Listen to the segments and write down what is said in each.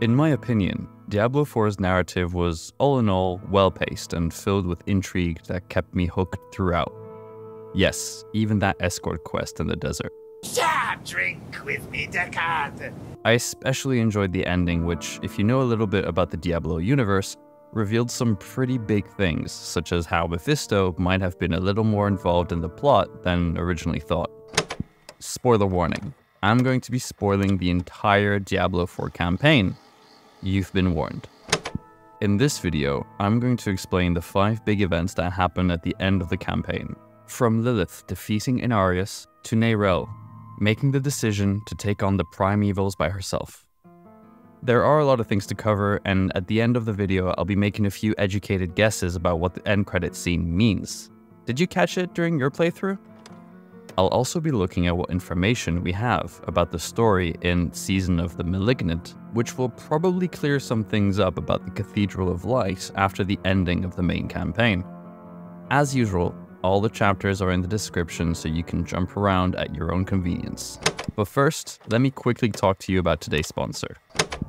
In my opinion, Diablo 4's narrative was, all in all, well-paced and filled with intrigue that kept me hooked throughout. Yes, even that escort quest in the desert. Drink with me, Deckard. I especially enjoyed the ending, which, if you know a little bit about the Diablo universe, revealed some pretty big things, such as how Mephisto might have been a little more involved in the plot than originally thought. Spoiler warning, I'm going to be spoiling the entire Diablo 4 campaign. You've been warned. In this video, I'm going to explain the 5 big events that happen at the end of the campaign, from Lilith defeating Inarius to Neyrelle making the decision to take on the primevals by herself. There are a lot of things to cover, and at the end of the video, I'll be making a few educated guesses about what the end credit scene means. Did you catch it during your playthrough? I'll also be looking at what information we have about the story in Season of the Malignant, which will probably clear some things up about the Cathedral of Light after the ending of the main campaign. As usual, all the chapters are in the description so you can jump around at your own convenience. But first, let me quickly talk to you about today's sponsor.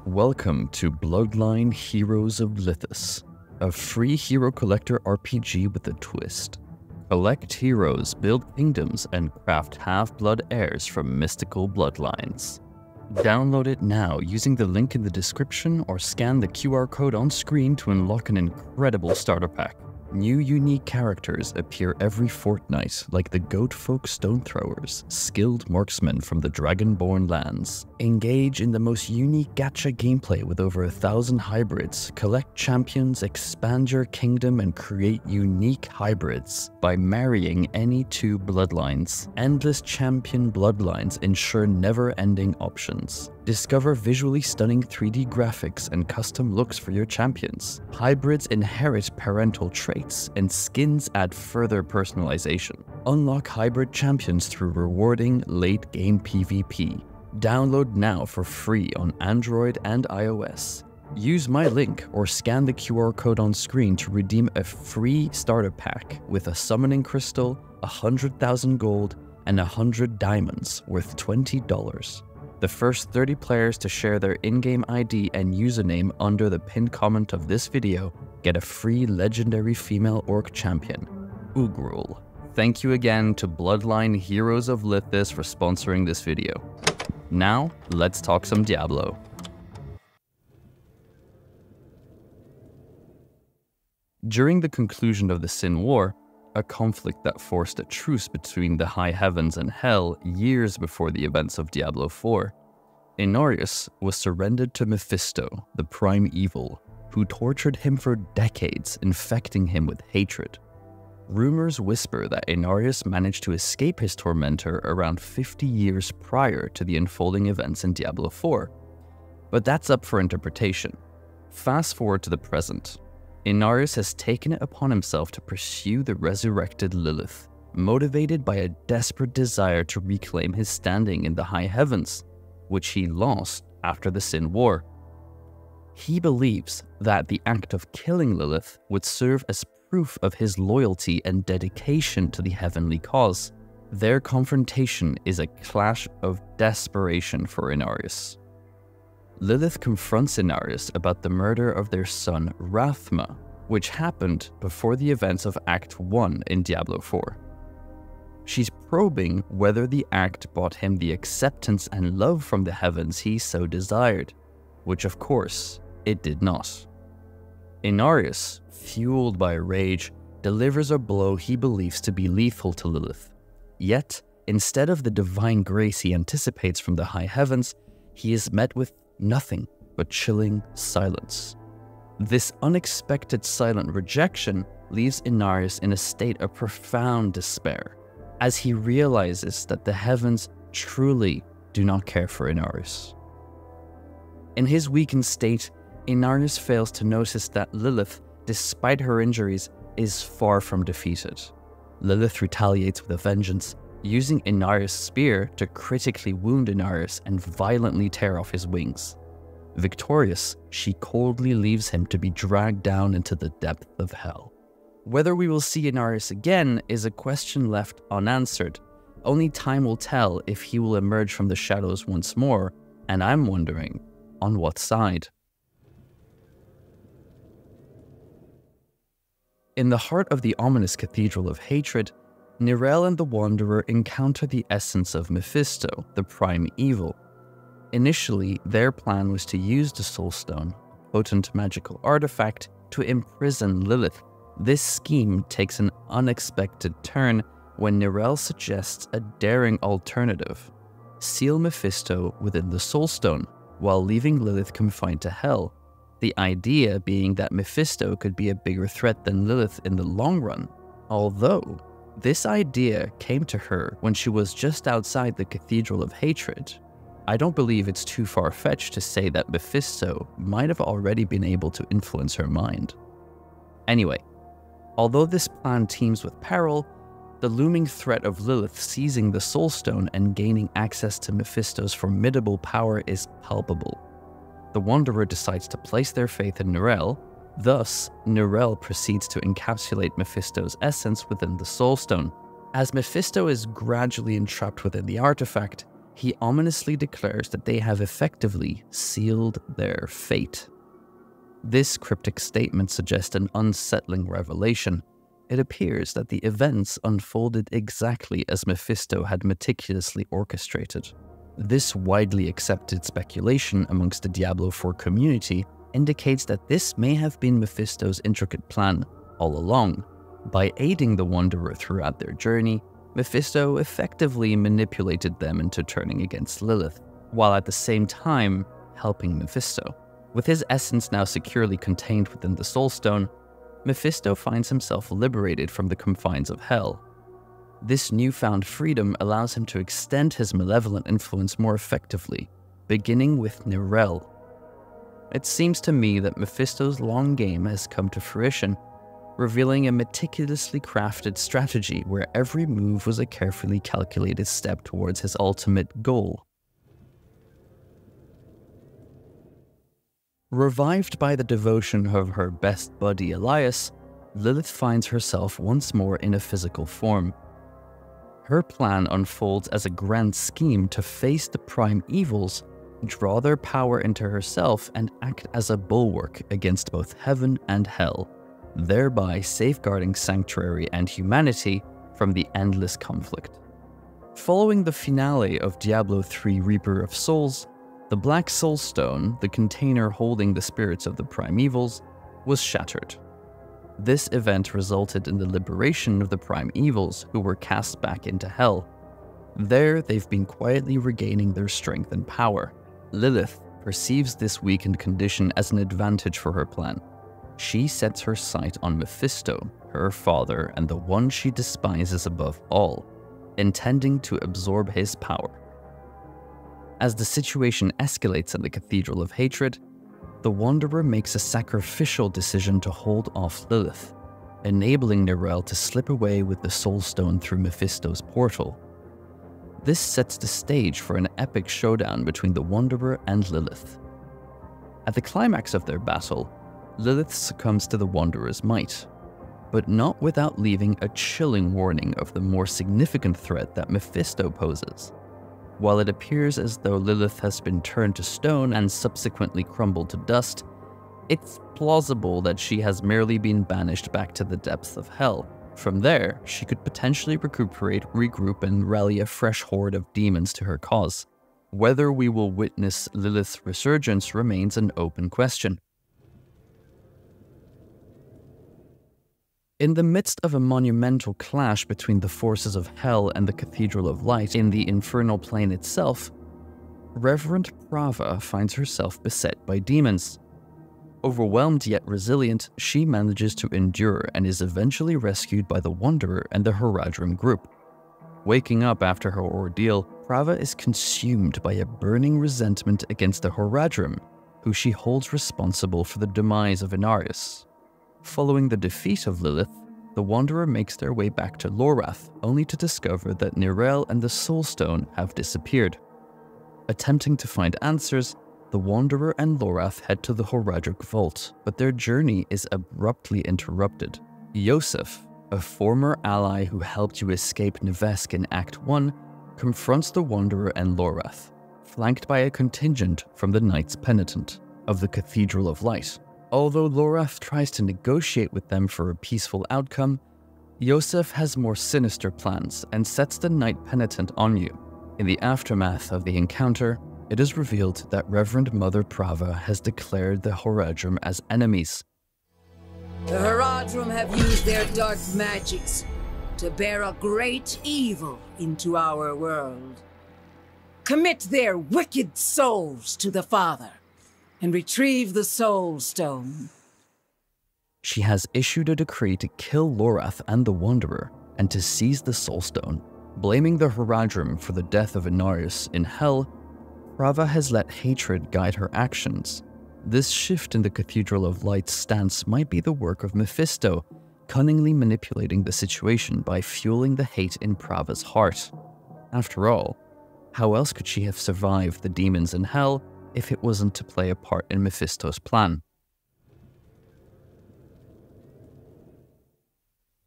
Welcome to Bloodline Heroes of Lithis, a free hero collector RPG with a twist. Collect heroes, build kingdoms, and craft half-blood heirs from mystical bloodlines. Download it now using the link in the description or scan the QR code on screen to unlock an incredible starter pack. New unique characters appear every fortnight, like the Goatfolk Stonethrowers, skilled marksmen from the Dragonborn lands. Engage in the most unique gacha gameplay with over 1,000 hybrids, collect champions, expand your kingdom, and create unique hybrids by marrying any 2 bloodlines. Endless champion bloodlines ensure never-ending options. Discover visually stunning 3D graphics and custom looks for your champions. Hybrids inherit parental traits, and skins add further personalization. Unlock hybrid champions through rewarding late-game PvP. Download now for free on Android and iOS. Use my link or scan the QR code on screen to redeem a free starter pack with a summoning crystal, 100,000 gold, and 100 diamonds worth $20. The first 30 players to share their in-game ID and username under the pinned comment of this video get a free Legendary Female Orc Champion, Ugrull. Thank you again to Bloodline Heroes of Lithis for sponsoring this video. Now, let's talk some Diablo. During the conclusion of the Sin War, a conflict that forced a truce between the high heavens and hell years before the events of Diablo 4, Inarius was surrendered to Mephisto, the prime evil, who tortured him for decades, infecting him with hatred. Rumors whisper that Inarius managed to escape his tormentor around 50 years prior to the unfolding events in Diablo 4, but that's up for interpretation. Fast forward to the present. Inarius has taken it upon himself to pursue the resurrected Lilith, motivated by a desperate desire to reclaim his standing in the high heavens, which he lost after the Sin War. He believes that the act of killing Lilith would serve as proof of his loyalty and dedication to the heavenly cause. Their confrontation is a clash of desperation for Inarius. Lilith confronts Inarius about the murder of their son Rathma, which happened before the events of Act 1 in Diablo 4. She's probing whether the act brought him the acceptance and love from the heavens he so desired, which of course it did not. Inarius, fueled by rage, delivers a blow he believes to be lethal to Lilith. Yet, instead of the divine grace he anticipates from the high heavens, he is met with nothing but chilling silence. This unexpected silent rejection leaves Inarius in a state of profound despair, as he realizes that the heavens truly do not care for Inarius. In his weakened state, Inarius fails to notice that Lilith, despite her injuries, is far from defeated. Lilith retaliates with a vengeance, using Inarius' spear to critically wound Inarius and violently tear off his wings. Victorious, she coldly leaves him to be dragged down into the depth of hell. Whether we will see Inarius again is a question left unanswered. Only time will tell if he will emerge from the shadows once more, and I'm wondering, on what side? In the heart of the ominous Cathedral of Hatred, Neyrelle and the Wanderer encounter the essence of Mephisto, the prime evil. Initially, their plan was to use the Soulstone, a potent magical artifact, to imprison Lilith. This scheme takes an unexpected turn when Neyrelle suggests a daring alternative: seal Mephisto within the Soulstone, while leaving Lilith confined to Hell. The idea being that Mephisto could be a bigger threat than Lilith in the long run. Although, this idea came to her when she was just outside the Cathedral of Hatred. I don't believe it's too far-fetched to say that Mephisto might have already been able to influence her mind. Anyway, although this plan teems with peril, the looming threat of Lilith seizing the Soulstone and gaining access to Mephisto's formidable power is palpable. The Wanderer decides to place their faith in Neyrelle. Thus, Neyrelle proceeds to encapsulate Mephisto's essence within the Soulstone. As Mephisto is gradually entrapped within the artifact, he ominously declares that they have effectively sealed their fate. This cryptic statement suggests an unsettling revelation. It appears that the events unfolded exactly as Mephisto had meticulously orchestrated. This widely accepted speculation amongst the Diablo 4 community indicates that this may have been Mephisto's intricate plan all along. By aiding the Wanderer throughout their journey, Mephisto effectively manipulated them into turning against Lilith, while at the same time helping Mephisto. With his essence now securely contained within the Soulstone, Mephisto finds himself liberated from the confines of Hell. This newfound freedom allows him to extend his malevolent influence more effectively, beginning with Neyrelle. It seems to me that Mephisto's long game has come to fruition, revealing a meticulously crafted strategy where every move was a carefully calculated step towards his ultimate goal. Revived by the devotion of her best buddy Elias, Lilith finds herself once more in a physical form. Her plan unfolds as a grand scheme to face the prime evils, draw their power into herself, and act as a bulwark against both heaven and hell, thereby safeguarding Sanctuary and humanity from the endless conflict. Following the finale of Diablo 3 Reaper of Souls, the Black Soulstone, the container holding the spirits of the primevals, was shattered. This event resulted in the liberation of the primevals, who were cast back into Hell. There, they've been quietly regaining their strength and power. Lilith perceives this weakened condition as an advantage for her plan. She sets her sight on Mephisto, her father, and the one she despises above all, intending to absorb his power. As the situation escalates in the Cathedral of Hatred, the Wanderer makes a sacrificial decision to hold off Lilith, enabling Neyrelle to slip away with the Soulstone through Mephisto's portal. This sets the stage for an epic showdown between the Wanderer and Lilith. At the climax of their battle, Lilith succumbs to the Wanderer's might, but not without leaving a chilling warning of the more significant threat that Mephisto poses. While it appears as though Lilith has been turned to stone and subsequently crumbled to dust, it's plausible that she has merely been banished back to the depths of Hell. From there, she could potentially recuperate, regroup, and rally a fresh horde of demons to her cause. Whether we will witness Lilith's resurgence remains an open question. In the midst of a monumental clash between the forces of Hell and the Cathedral of Light in the infernal plane itself, Reverend Prava finds herself beset by demons. Overwhelmed yet resilient, she manages to endure and is eventually rescued by the Wanderer and the Horadrim group. Waking up after her ordeal, Prava is consumed by a burning resentment against the Horadrim, who she holds responsible for the demise of Inarius. Following the defeat of Lilith, the Wanderer makes their way back to Lorath, only to discover that Neyrelle and the Soulstone have disappeared. Attempting to find answers, the Wanderer and Lorath head to the Horadric Vault, but their journey is abruptly interrupted. Yosef, a former ally who helped you escape Nevesk in Act 1, confronts the Wanderer and Lorath, flanked by a contingent from the Knights Penitent of the Cathedral of Light. Although Lorath tries to negotiate with them for a peaceful outcome, Yosef has more sinister plans and sets the Night Penitent on you. In the aftermath of the encounter, it is revealed that Reverend Mother Prava has declared the Horadrim as enemies. The Horadrim have used their dark magics to bear a great evil into our world. Commit their wicked souls to the Father and retrieve the Soulstone. She has issued a decree to kill Lorath and the Wanderer and to seize the Soulstone. Blaming the Horadrim for the death of Inarius in Hell, Prava has let hatred guide her actions. This shift in the Cathedral of Light's stance might be the work of Mephisto, cunningly manipulating the situation by fueling the hate in Prava's heart. After all, how else could she have survived the demons in Hell if it wasn't to play a part in Mephisto's plan?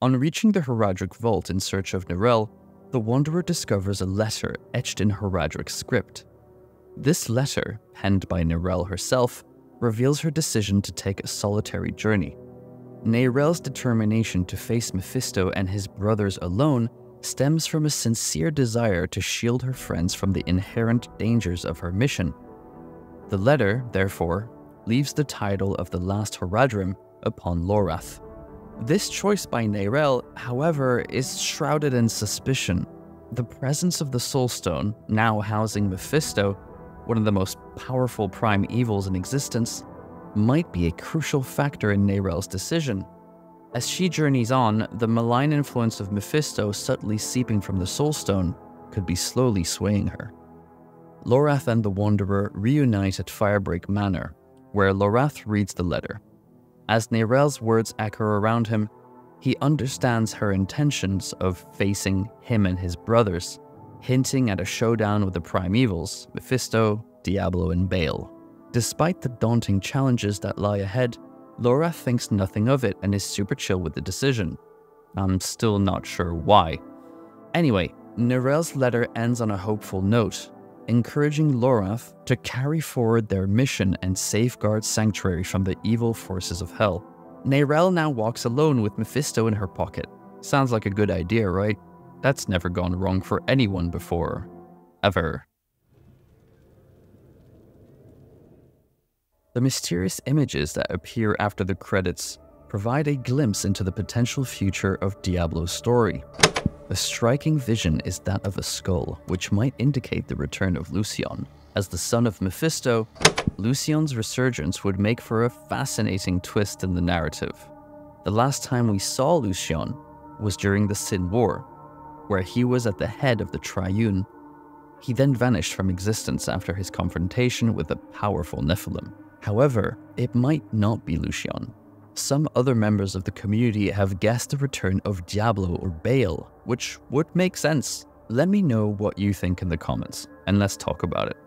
On reaching the Horadric vault in search of Neyrelle, the Wanderer discovers a letter etched in Horadric script. This letter, penned by Neyrelle herself, reveals her decision to take a solitary journey. Neyrelle's determination to face Mephisto and his brothers alone stems from a sincere desire to shield her friends from the inherent dangers of her mission. The letter, therefore, leaves the title of the last Horadrim upon Lorath. This choice by Neyrelle, however, is shrouded in suspicion. The presence of the Soulstone, now housing Mephisto, one of the most powerful prime evils in existence, might be a crucial factor in Neyrelle's decision. As she journeys on, the malign influence of Mephisto subtly seeping from the Soulstone could be slowly swaying her. Lorath and the Wanderer reunite at Firebreak Manor, where Lorath reads the letter. As Neyrelle's words echo around him, he understands her intentions of facing him and his brothers, hinting at a showdown with the prime evils, Mephisto, Diablo, and Baal. Despite the daunting challenges that lie ahead, Lorath thinks nothing of it and is super chill with the decision. I'm still not sure why. Anyway, Neyrelle's letter ends on a hopeful note, encouraging Lorath to carry forward their mission and safeguard Sanctuary from the evil forces of Hell. Neyrelle now walks alone with Mephisto in her pocket. Sounds like a good idea, right? That's never gone wrong for anyone before. Ever. The mysterious images that appear after the credits provide a glimpse into the potential future of Diablo's story. A striking vision is that of a skull, which might indicate the return of Lucien. As the son of Mephisto, Lucien's resurgence would make for a fascinating twist in the narrative. The last time we saw Lucien was during the Sin War, where he was at the head of the Triune. He then vanished from existence after his confrontation with a powerful Nephilim. However, it might not be Lucien. Some other members of the community have guessed the return of Diablo or Baal, which would make sense. Let me know what you think in the comments, and let's talk about it.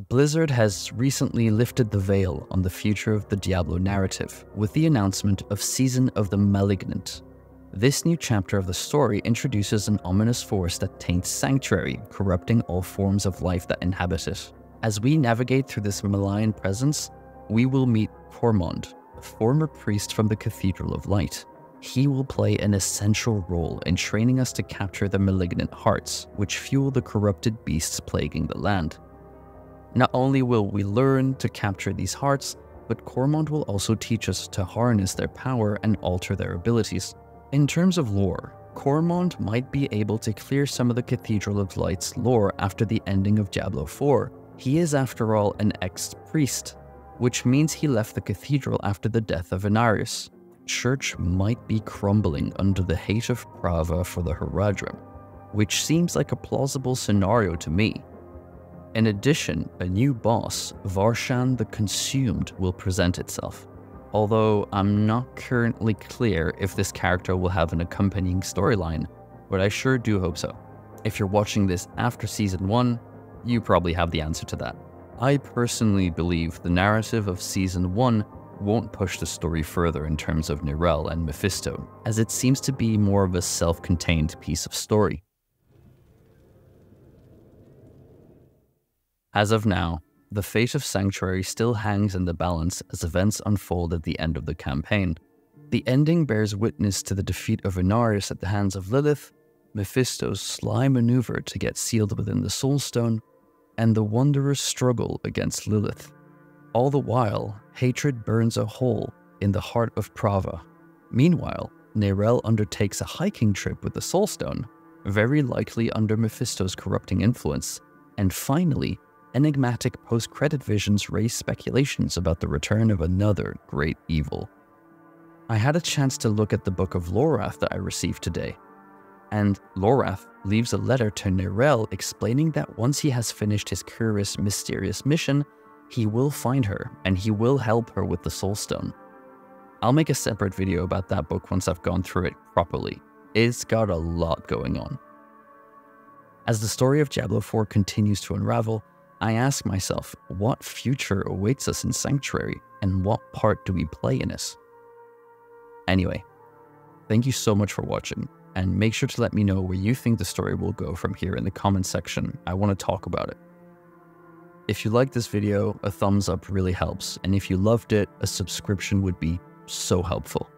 Blizzard has recently lifted the veil on the future of the Diablo narrative with the announcement of Season of the Malignant. This new chapter of the story introduces an ominous force that taints Sanctuary, corrupting all forms of life that inhabit it. As we navigate through this malign presence, we will meet Cormond, a former priest from the Cathedral of Light. He will play an essential role in training us to capture the malignant hearts, which fuel the corrupted beasts plaguing the land. Not only will we learn to capture these hearts, but Cormond will also teach us to harness their power and alter their abilities. In terms of lore, Cormond might be able to clear some of the Cathedral of Light's lore after the ending of Diablo 4. He is, after all, an ex-priest, which means he left the cathedral after the death of Inarius. Church might be crumbling under the hate of Prava for the Horadrim, which seems like a plausible scenario to me. In addition, a new boss, Varshan the Consumed, will present itself. Although I'm not currently clear if this character will have an accompanying storyline, but I sure do hope so. If you're watching this after Season 1, you probably have the answer to that. I personally believe the narrative of Season 1 won't push the story further in terms of Neyrelle and Mephisto, as it seems to be more of a self-contained piece of story. As of now, the fate of Sanctuary still hangs in the balance as events unfold at the end of the campaign. The ending bears witness to the defeat of Inarius at the hands of Lilith, Mephisto's sly maneuver to get sealed within the Soulstone, and the Wanderer's struggle against Lilith. All the while, hatred burns a hole in the heart of Prava. Meanwhile, Neyrelle undertakes a hiking trip with the Soulstone, very likely under Mephisto's corrupting influence, and finally, enigmatic post-credit visions raise speculations about the return of another great evil. I had a chance to look at the Book of Lorath that I received today, and Lorath leaves a letter to Neyrelle explaining that once he has finished his curious, mysterious mission, he will find her and he will help her with the Soulstone. I'll make a separate video about that book once I've gone through it properly. It's got a lot going on. As the story of Diablo 4 continues to unravel, I ask myself, what future awaits us in Sanctuary, and what part do we play in it? Anyway, thank you so much for watching, and make sure to let me know where you think the story will go from here in the comment section. I want to talk about it. If you liked this video, a thumbs up really helps, and if you loved it, a subscription would be so helpful.